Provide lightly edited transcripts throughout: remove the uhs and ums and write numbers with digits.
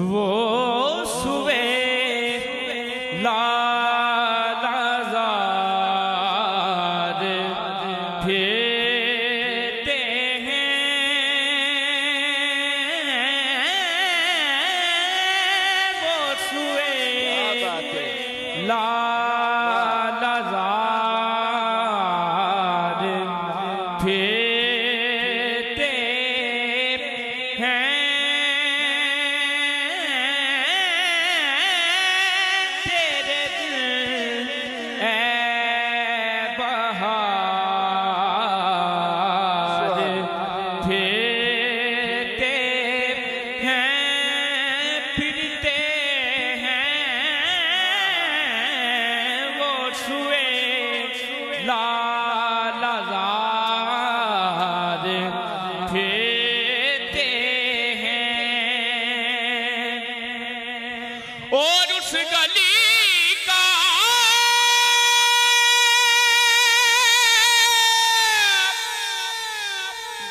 वो सुवे लाज़ार फेरते हैं, वो सुवे लाज़ार फेरते हैं। और उस गली का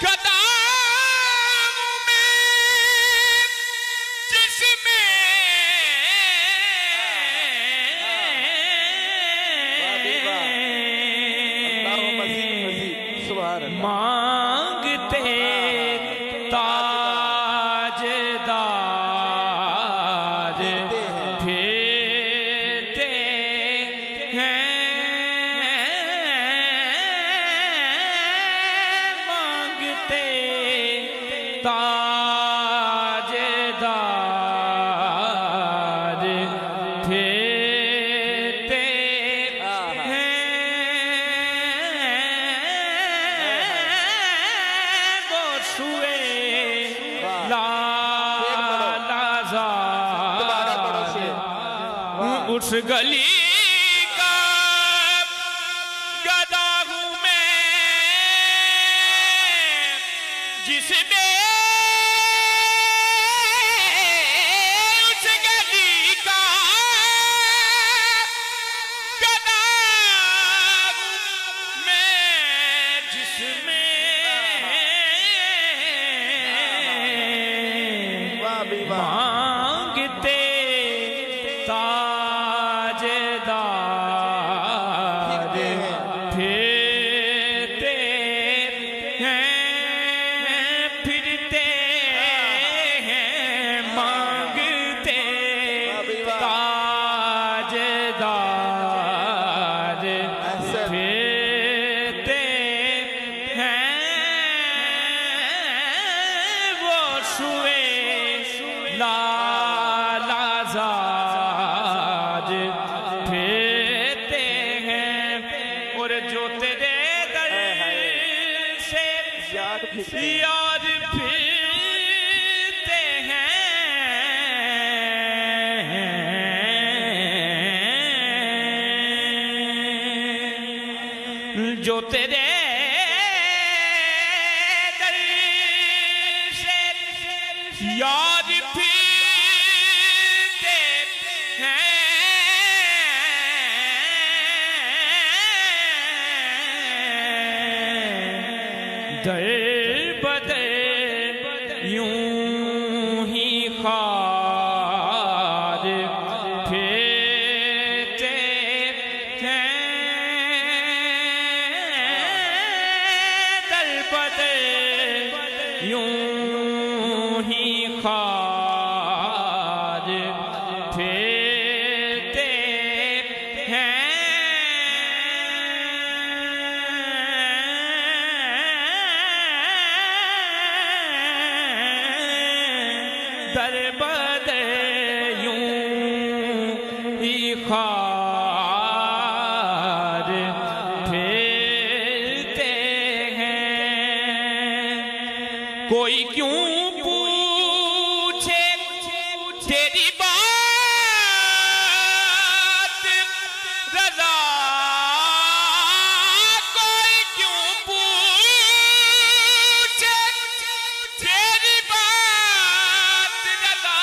गदाम में जिसमें मांगते ताजदार फेरते हैं, मांगते ताजदार फेरते हैं, वो सुए लाज़ार उस गली का गदा हूँ मैं जिसमें उस गली का गदा हूँ मैं जिसमें मांगते ताजदार फेरते हैं, फिरते हैं, मांगते ताजदार फेरते हैं, वो सुए लाज़ार फेरते हैं। और जो तेरे दर से यार फिरते हैं, जो तेरे दर से यार फिरते हैं, दर बदर यूं ही खार फेरते हैं, दर बदर यूं ही खार खार फिरते हैं। कोई क्यों पूछे तेरी बात रज़ा, कोई क्यों पूछे तेरी बात रज़ा,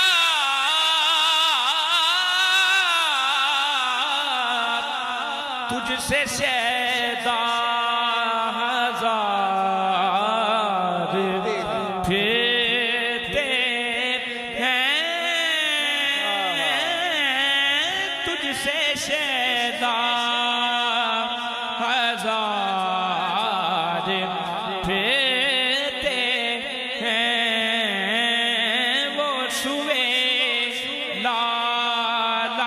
तुझसे शैदा हजार फिरते हैं, तुझसे शैदा हजार फिरते हैं। वो सुवे लालाज़ार